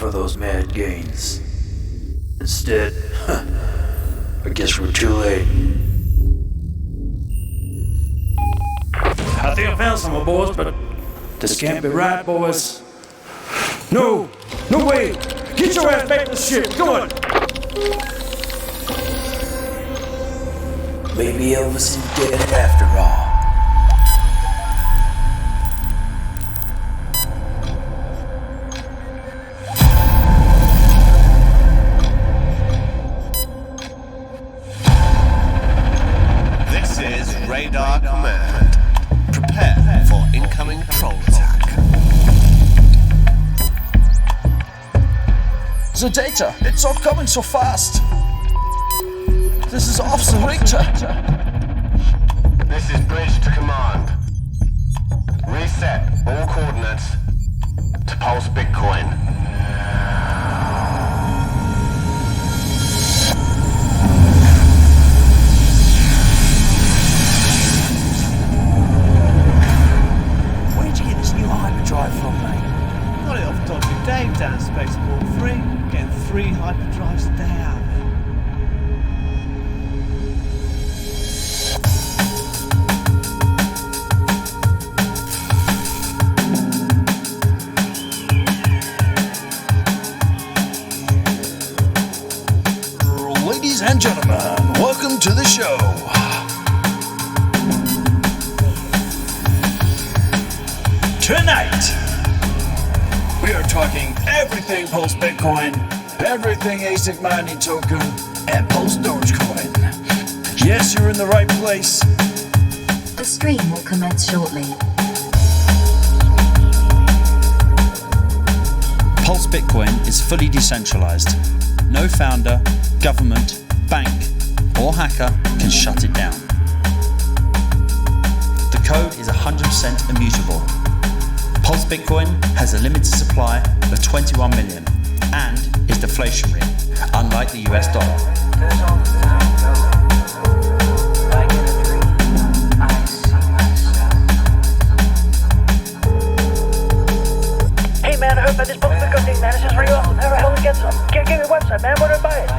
for those mad gains. Instead, I guess we're too late. I think I found some, boys, but this can't be right, boys. No way! Get your ass back to the ship, come on! Maybe Elvis is dead after all. This is Radar Command. Prepare for incoming troll attack. The data, it's all coming so fast. This is Officer Richter. This is Bridge to Command. Reset all coordinates to PulseBitcoin. Where'd you get this new hyperdrive from, mate? Got it off Dodgy Dave down at Spaceport 3. Getting 3 hyperdrives a day out of it. Ladies and gentlemen, welcome to the show. Tonight, we are talking everything PulseBitcoin, everything ASIC mining token, and Pulse Dogecoin. Yes, you're in the right place. The stream will commence shortly. PulseBitcoin is fully decentralized. No founder, government, bank, or hacker can shut it down. The code is 100% immutable. PulseBitcoin has a limited supply of 21 million and is deflationary, unlike the US dollar. Hey man, I heard about this PulseBitcoin thing, man. It's just really awesome. How the hell do we get some? Give me the website, man. Where do I buy it?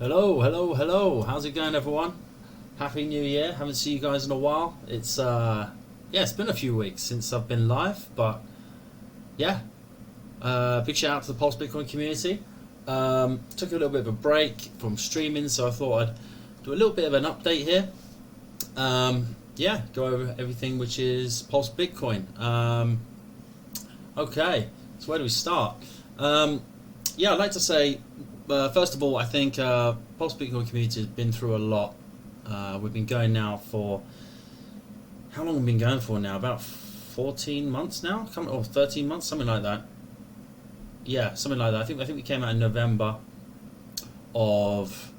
Hello. How's it going, everyone? Happy New Year. Haven't seen you guys in a while. It's it's been a few weeks since I've been live, but yeah. Big shout out to the PulseBitcoin community. Took a little bit of a break from streaming, so I thought I'd do a little bit of an update here. Go over everything which is PulseBitcoin. Okay, so where do we start? I'd like to say, first of all, I think PulseBitcoin community has been through a lot. We've been going now for, how long have we been going for now? About 14 months now? Or 13 months, something like that. Yeah, something like that. I think we came out in November of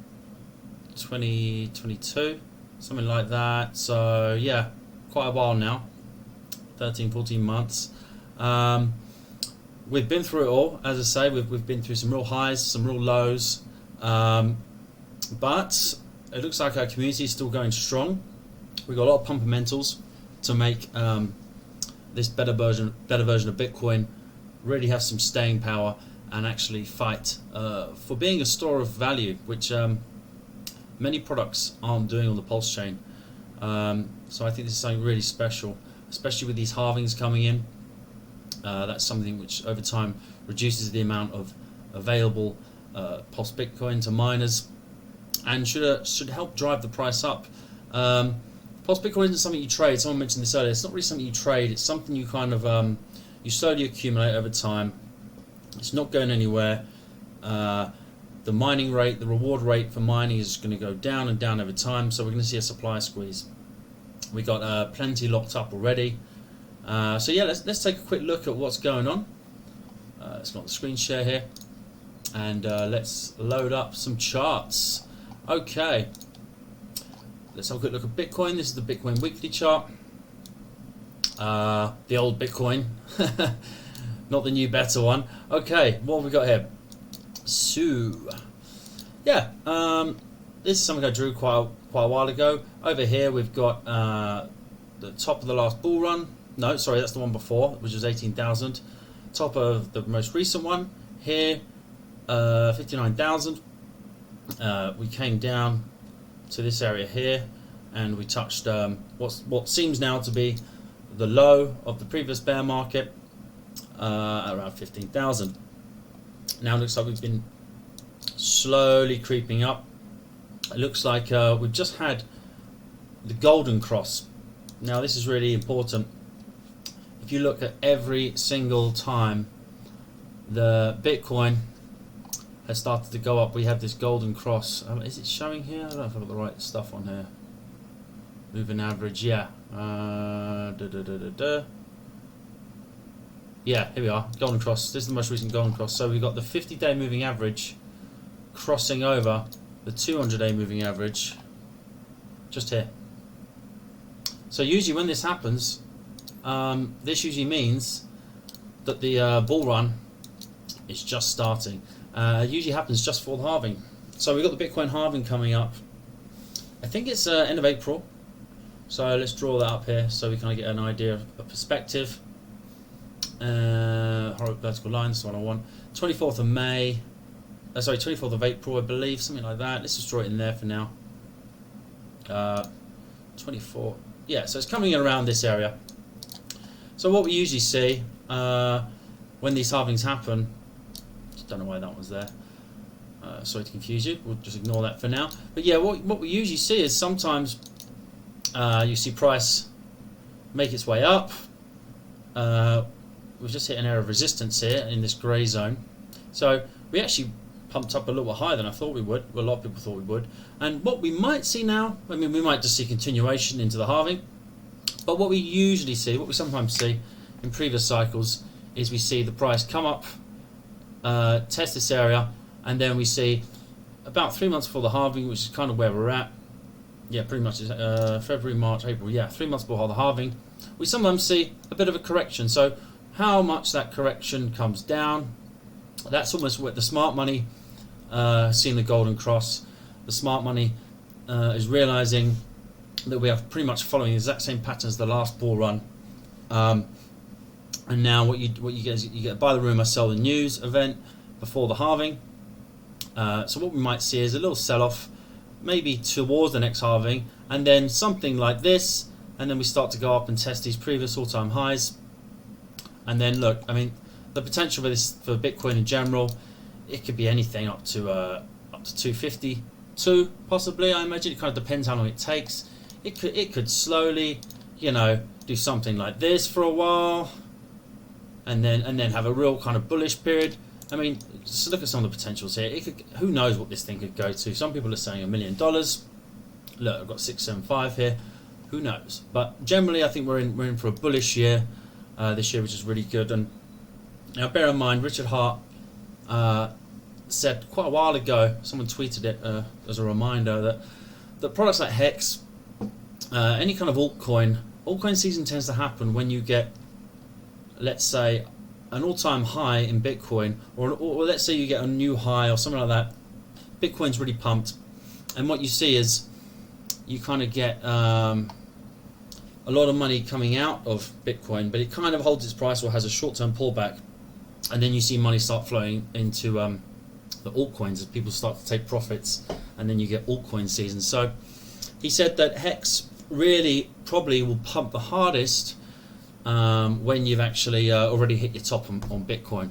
2022, something like that. So yeah, quite a while now, 13, 14 months. We've been through it all. As I say, we've been through some real highs, some real lows, but it looks like our community is still going strong. We've got a lot of fundamentals to make this better version of Bitcoin really have some staying power and actually fight for being a store of value, which many products aren't doing on the PulseChain. So I think this is something really special, especially with these halvings coming in. That's something which over time reduces the amount of available PulseBitcoin to miners and should help drive the price up. PulseBitcoin isn't something you trade. Someone mentioned this earlier. It's not really something you trade. It's something you kind of you slowly accumulate over time. It's not going anywhere. The mining rate, the reward rate for mining is going to go down and down over time. So we're going to see a supply squeeze. We got plenty locked up already. So yeah, let's take a quick look at what's going on. Let's go on the screen share here, and let's load up some charts. Okay, let's have a quick look at Bitcoin. This is the Bitcoin weekly chart. The old Bitcoin, not the new better one. Okay, what have we got here? So yeah, this is something I drew quite a while ago. Over here we've got the top of the last bull run. No, sorry, that's the one before, which was 18,000. Top of the most recent one here, 59,000. We came down to this area here, and we touched what seems now to be the low of the previous bear market, at around 15,000. Now it looks like we've been slowly creeping up. It looks like we've just had the golden cross. Now this is really important. If you look at every single time the Bitcoin has started to go up, we have this golden cross. Is it showing here? I don't know if I've got the right stuff on here. Moving average, yeah. Yeah, here we are, golden cross. This is the most recent golden cross. So we've got the 50-day moving average crossing over the 200-day moving average just here. So usually when this happens, this usually means that the bull run is just starting. It usually happens just before the halving. So we've got the Bitcoin halving coming up. I think it's end of April. So let's draw that up here so we kind of get an idea of perspective. Vertical lines, the one I want. 24th of May. Sorry, 24th of April, I believe, something like that. Let's just draw it in there for now. 24. Yeah, so it's coming in around this area. So what we usually see when these halvings happen, just don't know why that one's there. Sorry to confuse you. We'll just ignore that for now. But yeah, what we usually see is sometimes you see price make its way up. We've just hit an area of resistance here in this grey zone. So we actually pumped up a little higher than I thought we would. Well, a lot of people thought we would. And what we might see now, I mean, we might just see continuation into the halving. But what we usually see, what we sometimes see in previous cycles, is we see the price come up, test this area, and then we see about 3 months before the halving, which is kind of where we're at. Yeah, pretty much February, March, April. Yeah, 3 months before the halving. We sometimes see a bit of a correction. So how much that correction comes down, that's almost what the smart money seeing the golden cross. The smart money is realizing that we are pretty much following the exact same pattern as the last bull run. And now what you get is you get a buy the rumor, sell the news event before the halving. So what we might see is a little sell-off, maybe towards the next halving, and then something like this, and then we start to go up and test these previous all-time highs. And then look, I mean, the potential for this, for Bitcoin in general, it could be anything up to 252 possibly. I imagine it kind of depends how long it takes. It could slowly, you know, do something like this for a while, and then have a real kind of bullish period. I mean, just look at some of the potentials here. It could, who knows what this thing could go to? Some people are saying $1 million. Look, I've got 675 here. Who knows? But generally, I think we're in for a bullish year this year, which is really good. And now, bear in mind, Richard Hart said quite a while ago. Someone tweeted it as a reminder that products like Hex, any kind of altcoin season tends to happen when you get, let's say, an all-time high in Bitcoin, or let's say you get a new high or something like that. Bitcoin's really pumped, and what you see is you kind of get a lot of money coming out of Bitcoin, but it kind of holds its price or has a short-term pullback, and then you see money start flowing into the altcoins as people start to take profits, and then you get altcoin season. So he said that Hex really probably will pump the hardest when you've actually already hit your top on Bitcoin.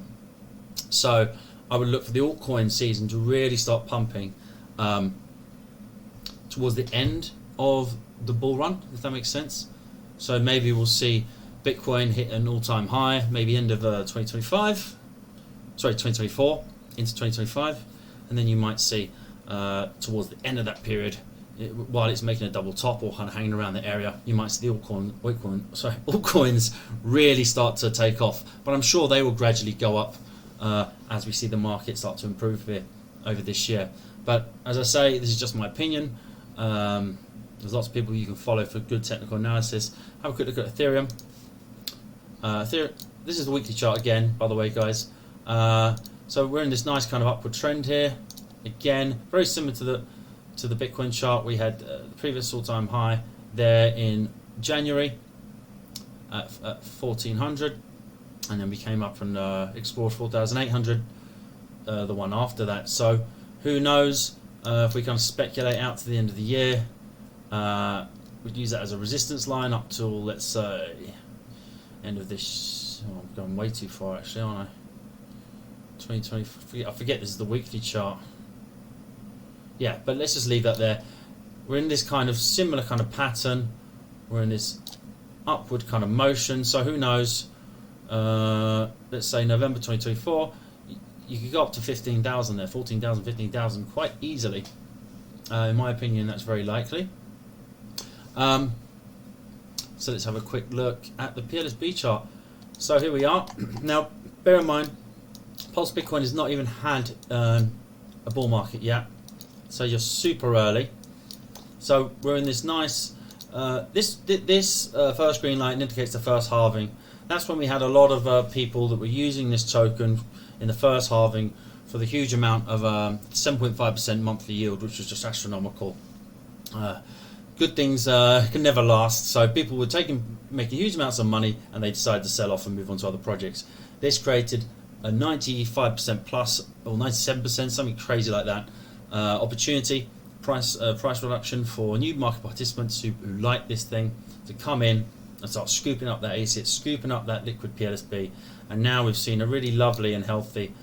So I would look for the altcoin season to really start pumping towards the end of the bull run, if that makes sense. So maybe we'll see Bitcoin hit an all-time high, maybe end of 2024 into 2025, and then you might see towards the end of that period, while it's making a double top or kind of hanging around the area, you might see the altcoins really start to take off. But I'm sure they will gradually go up as we see the market start to improve here over this year. But as I say, this is just my opinion. There's lots of people you can follow for good technical analysis. Have a quick look at Ethereum. This is the weekly chart again, by the way, guys. So we're in this nice kind of upward trend here. Again, very similar to to the Bitcoin chart, we had the previous all-time high there in January at 1400, and then we came up and explored 4800, the one after that. So who knows if we kind of speculate out to the end of the year, we'd use that as a resistance line up till, let's say, end of this. Oh, I'm going way too far actually, aren't I? 2020. I forget this is the weekly chart. Yeah, but let's just leave that there. We're in this kind of similar kind of pattern. We're in this upward kind of motion. So who knows? Let's say November 2024. You could go up to 15,000 there, 14,000, 15,000 quite easily. In my opinion, that's very likely. So let's have a quick look at the PLSB chart. So here we are. Now, bear in mind, PulseBitcoin has not even had a bull market yet. So you're super early. So we're in this nice, this first green line indicates the first halving. That's when we had a lot of people that were using this token in the first halving for the huge amount of 7.5% monthly yield, which was just astronomical. Good things can never last, so people were making huge amounts of money, and they decided to sell off and move on to other projects. This created a 95% plus, or 97%, something crazy like that, opportunity, price reduction for new market participants who like this thing to come in and start scooping up that ASIC, scooping up that liquid PLSB, and now we've seen a really lovely and healthy,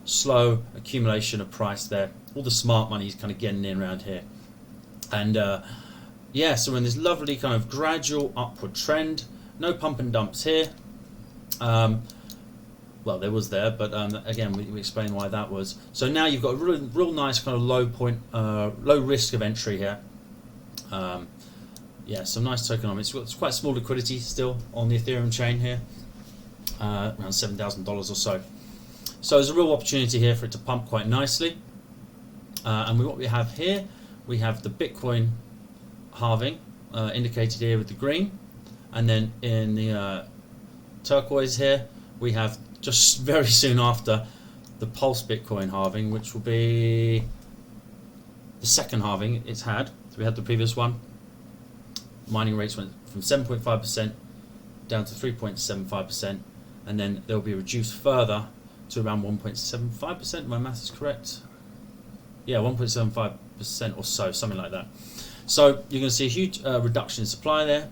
slow accumulation of price there. All the smart money is kind of getting in around here, and yeah, so we're in this lovely kind of gradual upward trend. No pump and dumps here. Well, there was there, but again, we explained why that was. So now you've got a real nice kind of low point, low risk of entry here. Yeah, some nice tokenomics. It's quite small liquidity still on the Ethereum chain here, around $7,000 or so. So there's a real opportunity here for it to pump quite nicely. And what we have here, we have the Bitcoin halving indicated here with the green, and then in the turquoise here, we have just very soon after the PulseBitcoin halving, which will be the second halving it's had. So we had the previous one. Mining rates went from 7.5% down to 3.75%, and then they'll be reduced further to around 1.75%. My math is correct. Yeah, 1.75% or so, something like that. So you're going to see a huge reduction in supply there.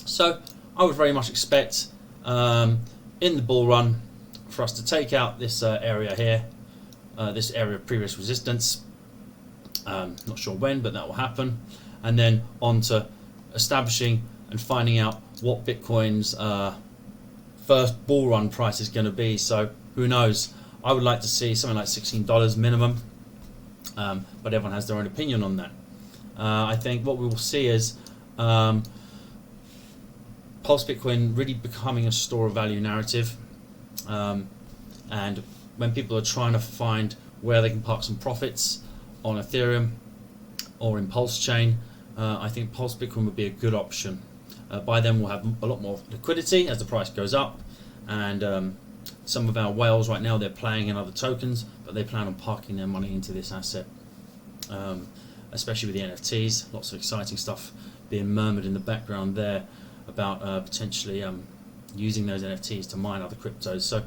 So I would very much expect in the bull run for us to take out this area here, this area of previous resistance. Not sure when, but that will happen. And then on to establishing and finding out what Bitcoin's first bull run price is going to be. So who knows? I would like to see something like $16 minimum, but everyone has their own opinion on that. I think what we will see is PulseBitcoin really becoming a store of value narrative, and when people are trying to find where they can park some profits on Ethereum or in PulseChain, I think PulseBitcoin would be a good option. By then we'll have a lot more liquidity as the price goes up, and some of our whales right now, they're playing in other tokens, but they plan on parking their money into this asset, especially with the NFTs. Lots of exciting stuff being murmured in the background there about potentially using those NFTs to mine other cryptos. So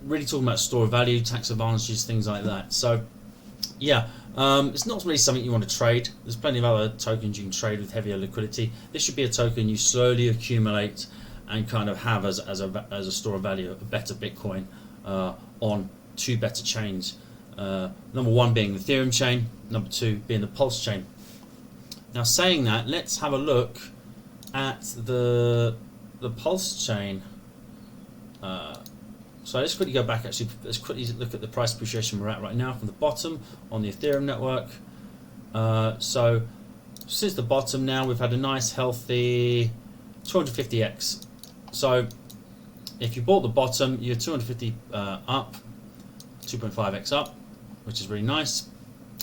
really talking about store of value, tax advantages, things like that. So yeah, it's not really something you want to trade. There's plenty of other tokens you can trade with heavier liquidity. This should be a token you slowly accumulate and kind of have as a store of value, a better Bitcoin on two better chains. Number one being the Ethereum chain, number two being the Pulse chain. Now saying that, let's have a look at the Pulse chain. So let's quickly go back. Actually, let's quickly look at the price appreciation we're at right now from the bottom on the Ethereum network. So since the bottom now, we've had a nice healthy 250x. So if you bought the bottom, you're 250 up, 2.5x up, which is really nice.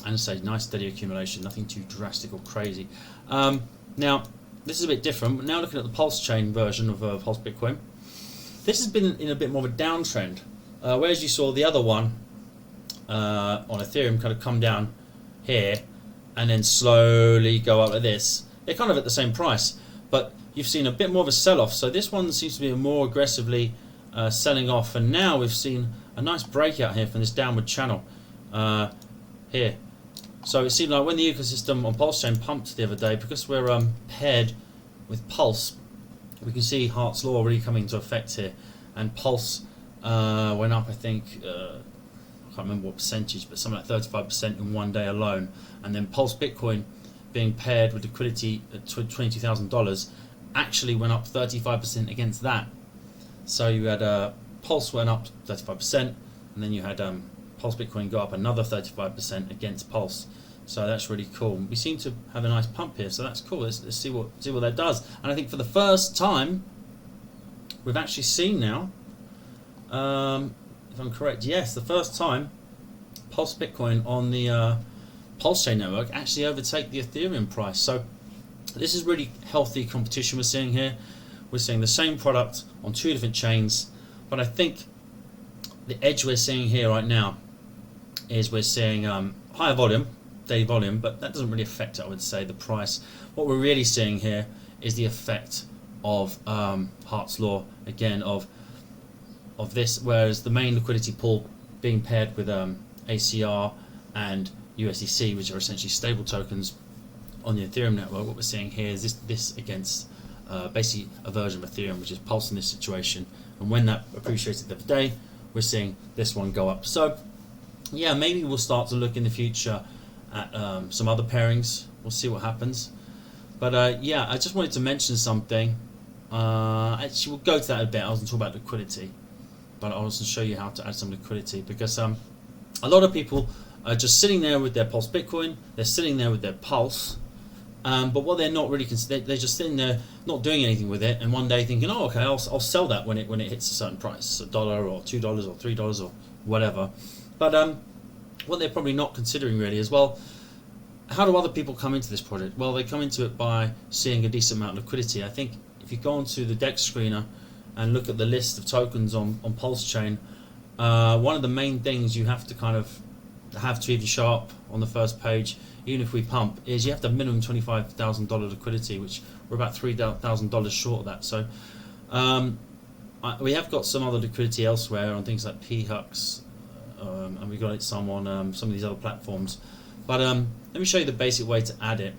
And it's a nice steady accumulation, nothing too drastic or crazy. Now this is a bit different. Now looking at the Pulse chain version of PulseBitcoin, this has been in a bit more of a downtrend, whereas you saw the other one on Ethereum kind of come down here and then slowly go up like this. They're kind of at the same price, but you've seen a bit more of a sell-off. So this one seems to be more aggressively selling off, and now we've seen a nice breakout here from this downward channel here. So it seemed like when the ecosystem on PulseChain pumped the other day, because we're paired with Pulse, we can see Hart's Law really coming into effect here, and Pulse went up, I think, I can't remember what percentage, but something like 35% in one day alone. And then PulseBitcoin, being paired with liquidity at $22,000, actually went up 35% against that. So you had Pulse went up 35%, and then you had PulseBitcoin go up another 35% against Pulse. So that's really cool. We seem to have a nice pump here, so that's cool. Let's see what that does. And I think for the first time, we've actually seen now, if I'm correct, yes, the first time PulseBitcoin on the PulseChain network actually overtake the Ethereum price. So this is really healthy competition we're seeing here. We're seeing the same product on two different chains, but I think the edge we're seeing here right now is we're seeing higher volume, daily volume, but that doesn't really affect, I would say, the price. What we're really seeing here is the effect of Hart's Law, again, of this, whereas the main liquidity pool being paired with ACR and USDC, which are essentially stable tokens on the Ethereum network. What we're seeing here is this against basically a version of Ethereum, which is Pulse in this situation. And when that appreciated the other day, we're seeing this one go up. So yeah, maybe we'll start to look in the future at some other pairings. We'll see what happens. But yeah, I just wanted to mention something. Actually, we'll go to that in a bit. I was going to talk about liquidity, but I'll also show you how to add some liquidity, because a lot of people are just sitting there with their Pulse Bitcoin. They're sitting there with their Pulse, but what they're not really they're just sitting there not doing anything with it, and one day thinking, oh, okay, I'll sell that when it hits a certain price, $1 or $2 or $3 or whatever. But what they're probably not considering really is, well, how do other people come into this project? Well, they come into it by seeing a decent amount of liquidity. I think if you go onto the DEX screener and look at the list of tokens on PulseChain, one of the main things you have to kind of have to even show up on the first page, even if we pump, is you have to have minimum $25,000 liquidity, which we're about $3,000 short of that. So we have got some other liquidity elsewhere on things like PHUX, and we got it some on some of these other platforms. But let me show you the basic way to add it.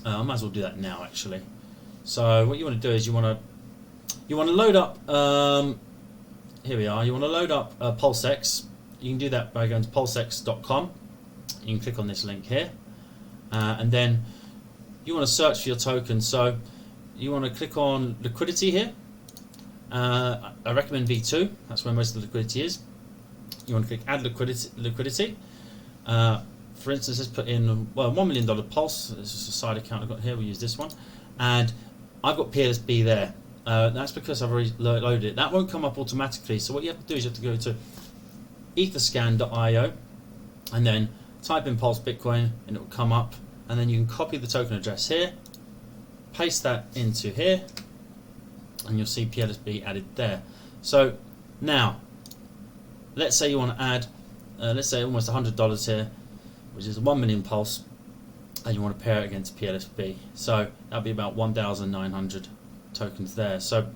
I might as well do that now, actually. So what you want to do is you want to load up. Here we are. You want to load up PulseX. You can do that by going to pulsex.com. You can click on this link here, and then you want to search for your token. So you want to click on liquidity here. I recommend V2. That's where most of the liquidity is. You want to click add liquidity. For instance, let's put in $1 million Pulse. This is a side account I've got here. We'll use this one, and I've got PLSB there. That's because I've already loaded it. That won't come up automatically. So what you have to do is you have to go to etherscan.io and then type in PulseBitcoin, and it will come up. And then you can copy the token address here, paste that into here, and you'll see PLSB added there. So now, let's say you want to add, let's say almost $100 here, which is 1 million Pulse, and you want to pair it against PLSB. So that'll be about 1,900 tokens there. So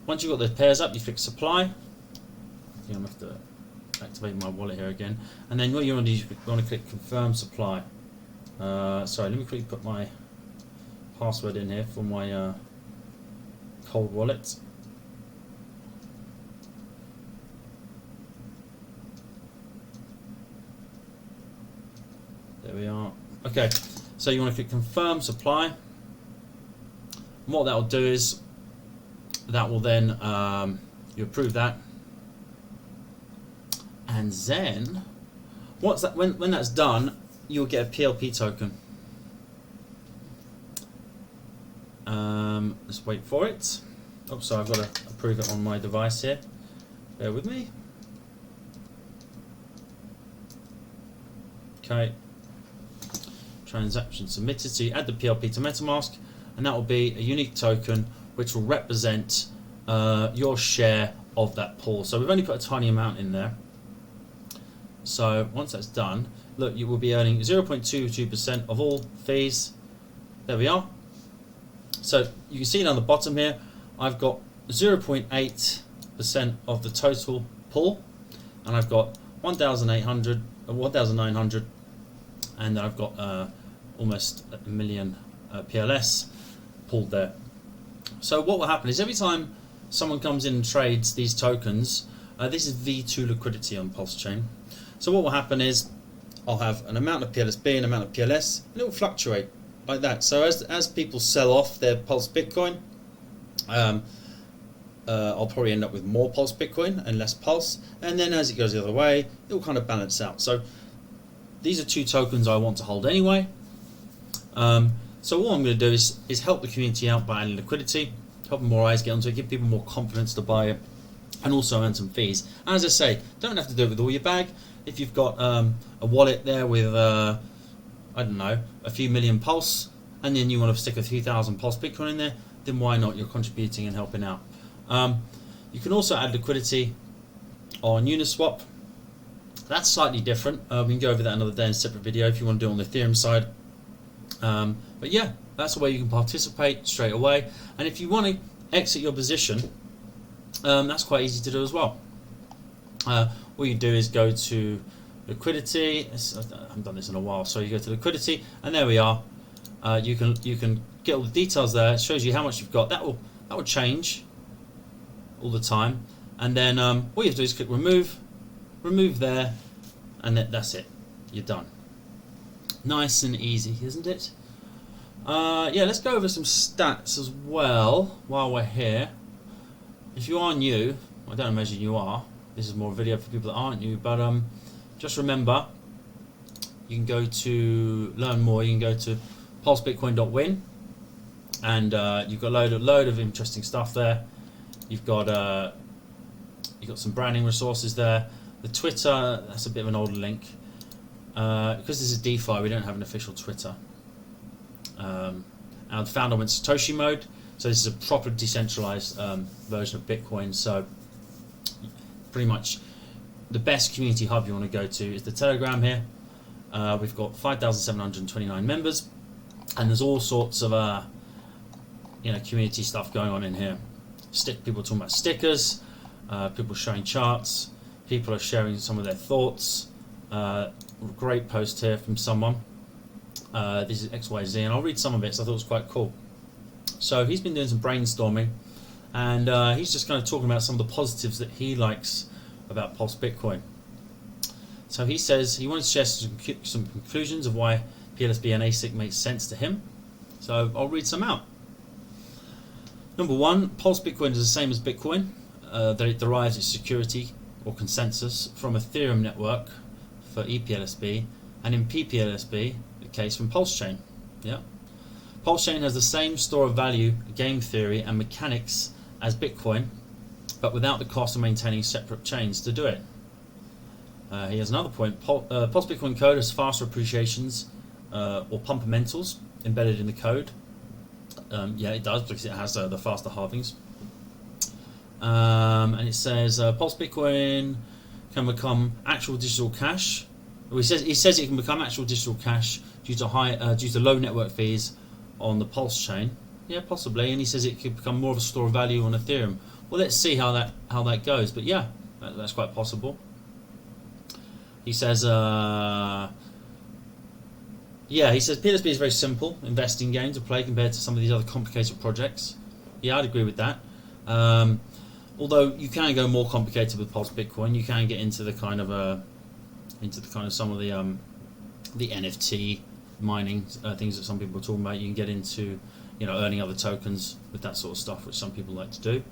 once you've got those pairs up, you click supply. I'm going to have to activate my wallet here again, and then what you want to do is you want to click confirm supply. Sorry, let me quickly put my password in here for my cold wallet. There we are. Okay, so you want to click confirm supply. And what that will do is that will then you approve that, and then once that when that's done, you'll get a PLP token. Let's wait for it. Oops, sorry, I've got to approve it on my device here. Bear with me. Okay. Transaction submitted. So you add the PLP to MetaMask, and that will be a unique token which will represent your share of that pool. So we've only put a tiny amount in there. So once that's done, look, you will be earning 0.22% of all fees. There we are. So you can see down the bottom here, I've got 0.8% of the total pool, and I've got 1,900, and then I've got almost a million PLS pulled there. So what will happen is every time someone comes in and trades these tokens, this is V2 liquidity on PulseChain. So what will happen is I'll have an amount of PLSB, an amount of PLS, and it will fluctuate like that. So as people sell off their Pulse Bitcoin, I'll probably end up with more Pulse Bitcoin and less Pulse, and then as it goes the other way, it will kind of balance out. So these are two tokens I want to hold anyway. So all I'm going to do is help the community out by adding liquidity, helping more eyes get onto it, give people more confidence to buy it, and also earn some fees. And as I say, don't have to do it with all your bag. If you've got a wallet there with I don't know, a few million Pulse, and then you want to stick a few thousand Pulse Bitcoin in there, then why not? You're contributing and helping out. You can also add liquidity on Uniswap. That's slightly different. We can go over that another day in a separate video if you want to do it on the Ethereum side. But yeah, that's the way you can participate straight away. And if you want to exit your position, that's quite easy to do as well. All you do is go to liquidity. I haven't done this in a while, so you go to liquidity, and there we are. You can get all the details there. It shows you how much you've got. That will change all the time, and then all you have to do is click remove there, and that's it. You're done. Nice and easy, isn't it? Yeah, let's go over some stats as well while we're here. If you are new, I don't imagine you are. This is more a video for people that aren't new, but just remember, you can go to learn more. You can go to PulseBitcoin.Win, and you've got a load of interesting stuff there. You've got some branding resources there. The Twitter, that's a bit of an older link. Because this is DeFi, we don't have an official Twitter. Our founder went Satoshi mode, so this is a proper decentralized version of Bitcoin. So pretty much the best community hub you want to go to is the Telegram here. We've got 5,729 members, and there's all sorts of community stuff going on in here. People talking about stickers, people showing charts, people are sharing some of their thoughts. Great post here from someone. This is XYZ, and I'll read some of it, so I thought it was quite cool. So he's been doing some brainstorming, and he's just kind of talking about some of the positives that he likes about Pulse Bitcoin. So he says he wanted to share some conclusions of why PLSB and ASIC makes sense to him. So I'll read some out. Number one, Pulse Bitcoin is the same as Bitcoin, that it derives its security or consensus from Ethereum network for ePLSB, and in PPLSB, the case from PulseChain. Yeah. PulseChain has the same store of value, game theory, and mechanics as Bitcoin, but without the cost of maintaining separate chains to do it. He has another point. Pulse Bitcoin code has faster appreciations or pumpermentals embedded in the code. Yeah, it does, because it has the faster halvings. And it says Pulse Bitcoin can become actual digital cash. Well, he says it can become actual digital cash due to low network fees on the Pulse chain. Yeah, possibly. And he says it could become more of a store of value on Ethereum. Well, let's see how that goes. But yeah, that's quite possible. He says, he says PLSB is very simple investing game to play compared to some of these other complicated projects. Yeah, I'd agree with that. Although you can go more complicated with Pulse Bitcoin, you can get into the kind of some of the NFT mining things that some people are talking about. You can get into earning other tokens with that sort of stuff, which some people like to do.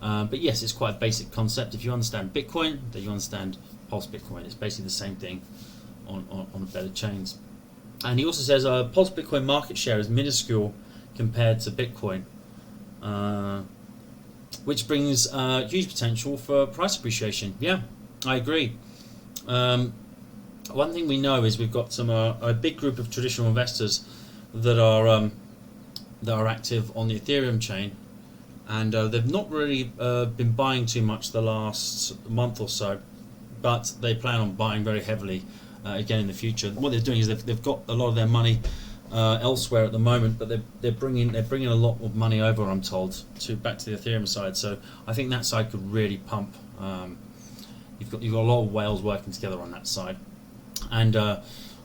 But yes, it's quite a basic concept. If you understand Bitcoin, then you understand Pulse Bitcoin. It's basically the same thing on better chains. And he also says Pulse Bitcoin market share is minuscule compared to Bitcoin, which brings huge potential for price appreciation. Yeah, I agree. One thing we know is we've got some a big group of traditional investors that are active on the Ethereum chain, and they've not really been buying too much the last month or so, but they plan on buying very heavily again in the future. What they're doing is they've got a lot of their money elsewhere at the moment, but they're bringing a lot of money over, I'm told, back to the Ethereum side. So I think that side could really pump. You've got a lot of whales working together on that side, and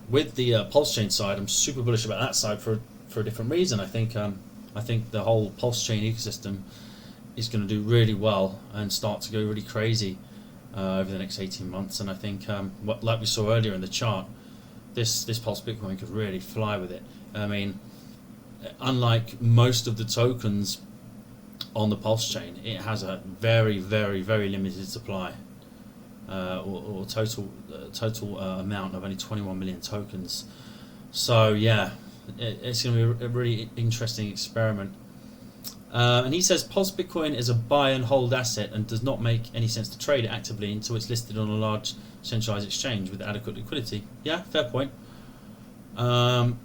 with the PulseChain side, I'm super bullish about that side for a different reason. I think the whole PulseChain ecosystem is going to do really well and start to go really crazy over the next 18 months. And I think, like we saw earlier in the chart, this Pulse Bitcoin could really fly with it. I mean, unlike most of the tokens on the PulseChain, it has a very, very, very limited supply, or total amount of only 21 million tokens. So yeah, it's going to be a really interesting experiment. And he says Pulse Bitcoin is a buy and hold asset and does not make any sense to trade it actively until it's listed on a large centralized exchange with adequate liquidity. Yeah, fair point. Well,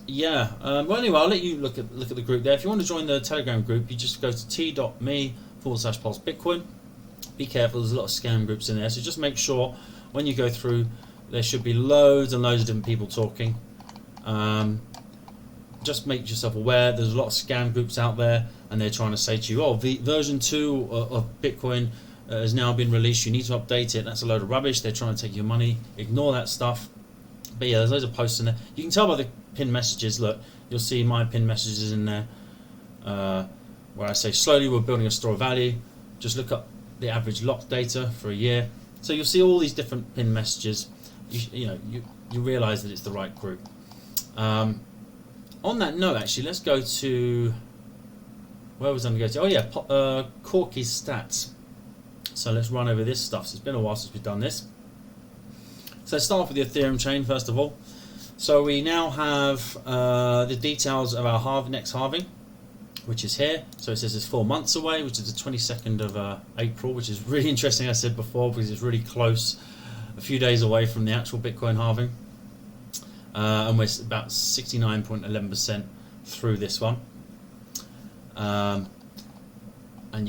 anyway, I'll let you look at the group there. If you want to join the Telegram group, you just go to t.me/PulseBitcoin. Be careful, there's a lot of scam groups in there, so just make sure when you go through, there should be loads and loads of different people talking. Just make yourself aware there's a lot of scam groups out there, and they're trying to say to you, oh, version 2 of Bitcoin has now been released, you need to update it. That's a load of rubbish. They're trying to take your money. Ignore that stuff. But yeah, there's loads of posts in there. You can tell by the pinned messages. Look, you'll see my pinned messages in there, where I say slowly we're building a store of value. Just look up the average lock data for a year. So you'll see all these different pinned messages. You realize that it's the right group. On that note, actually, let's go to, where was I going to go to? Oh yeah, Corky's stats. So let's run over this stuff. So it's been a while since we've done this. So let's start off with the Ethereum chain first of all. So we now have the details of our next halving, which is here. So it says it's 4 months away, which is the 22nd of April, which is really interesting, I said before, because it's really close, a few days away from the actual Bitcoin halving. And we're about 69.11% through this one. And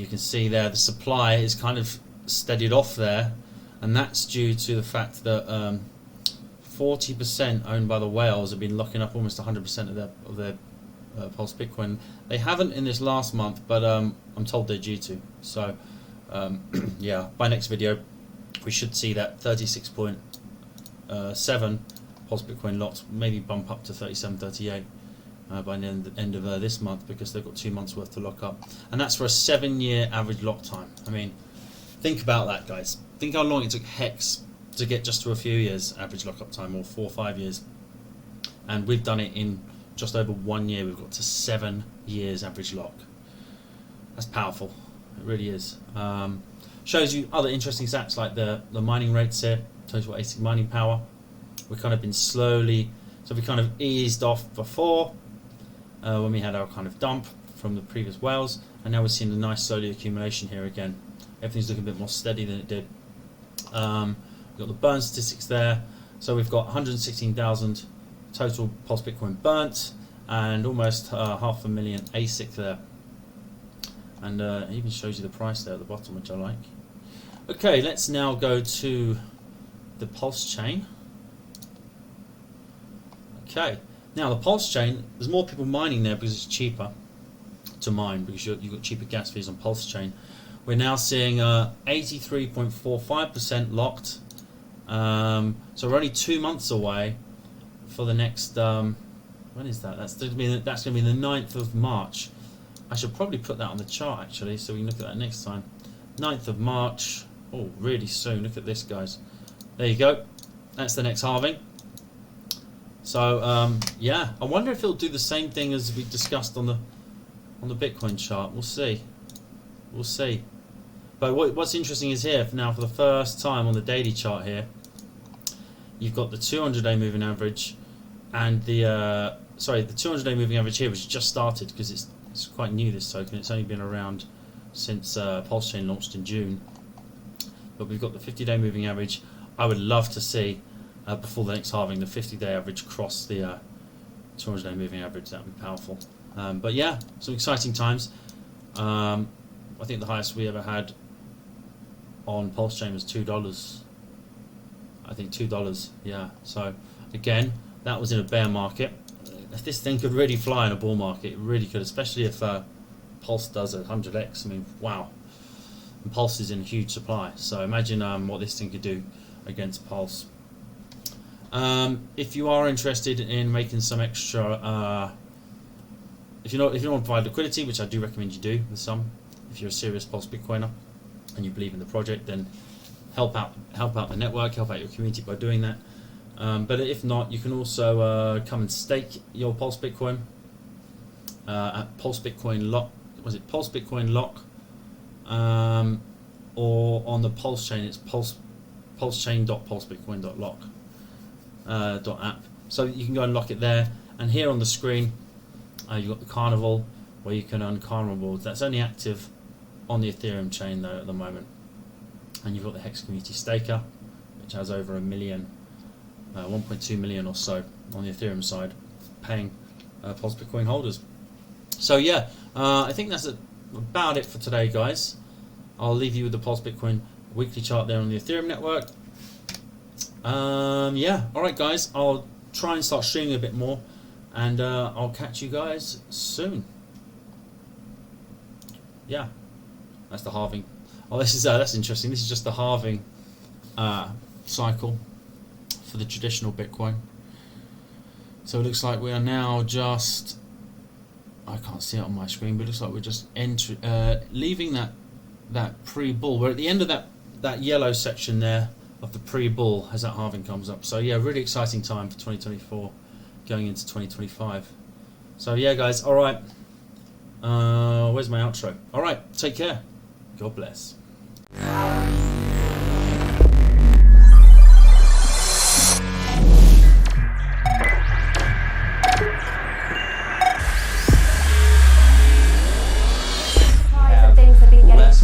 you can see there the supply is kind of steadied off there, and that's due to the fact that 40% owned by the whales have been locking up almost 100% of their Pulse Bitcoin. They haven't in this last month, but I'm told they're due to. So yeah, by next video we should see that 36.7 Pulse Bitcoin locked, maybe bump up to 37, 38 by the end of this month, because they've got 2 months worth to lock up, and that's for a 7-year average lock time. I mean, think about that, guys. Think how long it took Hex to get just to a few years average lockup time, or 4 or 5 years, and we've done it in just over 1 year. We've got to 7 years average lock. That's powerful. It really is. Shows you other interesting stats like the mining rates here, total ASIC mining power. We've kind of been slowly, so we kind of eased off before when we had our kind of dump from the previous whales, and now we're seeing a nice slowly accumulation here again. Everything's looking a bit more steady than it did. We've got the burn statistics there, so we've got 116,000 total Pulse Bitcoin burnt, and almost 500,000 ASIC there, and it even shows you the price there at the bottom, which I like. Okay, let's now go to the PulseChain. Okay, now the PulseChain, there's more people mining there because it's cheaper to mine, because you've got cheaper gas fees on PulseChain. We're now seeing 83.45% locked. So we're only 2 months away for the next. When is that? That's going to be the 9th of March. I should probably put that on the chart actually, so we can look at that next time. 9th of March. Oh, really soon. Look at this, guys. There you go. That's the next halving. So yeah, I wonder if it'll do the same thing as we discussed on the Bitcoin chart. We'll see. We'll see. But what's interesting is here now, for the first time on the daily chart here, you've got the 200-day moving average, and the 200-day moving average here, which just started because it's quite new, this token. It's only been around since PulseChain launched in June. But we've got the 50-day moving average. I would love to see before the next halving the 50-day average cross the 200-day moving average. That would be powerful. But yeah, some exciting times. I think the highest we ever had on PulseChain was $2. I think $2. Yeah. So again, that was in a bear market. This thing could really fly in a bull market. It really could, especially if Pulse does 100x. I mean, wow. And Pulse is in huge supply. So imagine what this thing could do against Pulse. If you are interested in making some extra, if you want to provide liquidity, which I do recommend you do with some, if you're a serious Pulse Bitcoiner and you believe in the project, then help out the network, help out your community by doing that. But if not, you can also come and stake your Pulse Bitcoin at PulseBitcoin Lock. Was it PulseBitcoin Lock? Or on the PulseChain, it's PulseChain.PulseBitcoin.lock app. So you can go and lock it there. And here on the screen, you've got the Carnival, where you can earn Carnival rewards. That's only active on the Ethereum chain though at the moment. And you've got the Hex Community Staker, which has over 1 million. 1.2 million or so on the Ethereum side, paying Pulse Bitcoin holders. So yeah, I think that's about it for today, guys. I'll leave you with the Pulse Bitcoin weekly chart there on the Ethereum network. Yeah, all right, guys. I'll try and start streaming a bit more, and I'll catch you guys soon. Yeah, that's the halving. Oh, this is that's interesting. This is just the halving cycle for the traditional Bitcoin. So it looks like we are now just, I can't see it on my screen, but it looks like we're just leaving that pre-bull. We're at the end of that yellow section there of the pre-bull as that halving comes up. So yeah, really exciting time for 2024 going into 2025. So yeah, guys, all right. Where's my outro? All right, take care. God bless.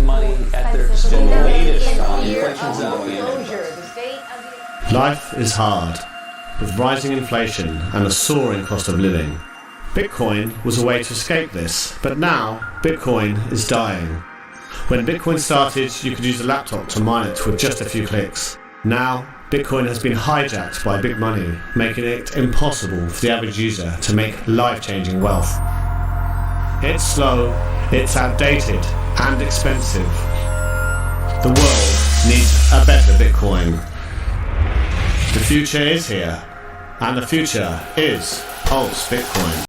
Money at their Life is hard, with rising inflation and a soaring cost of living. Bitcoin was a way to escape this, but now Bitcoin is dying. When Bitcoin started, you could use a laptop to mine it with just a few clicks. Now, Bitcoin has been hijacked by big money, making it impossible for the average user to make life-changing wealth. It's slow, it's outdated, and expensive. The world needs a better Bitcoin. The future is here, and the future is Pulse Bitcoin.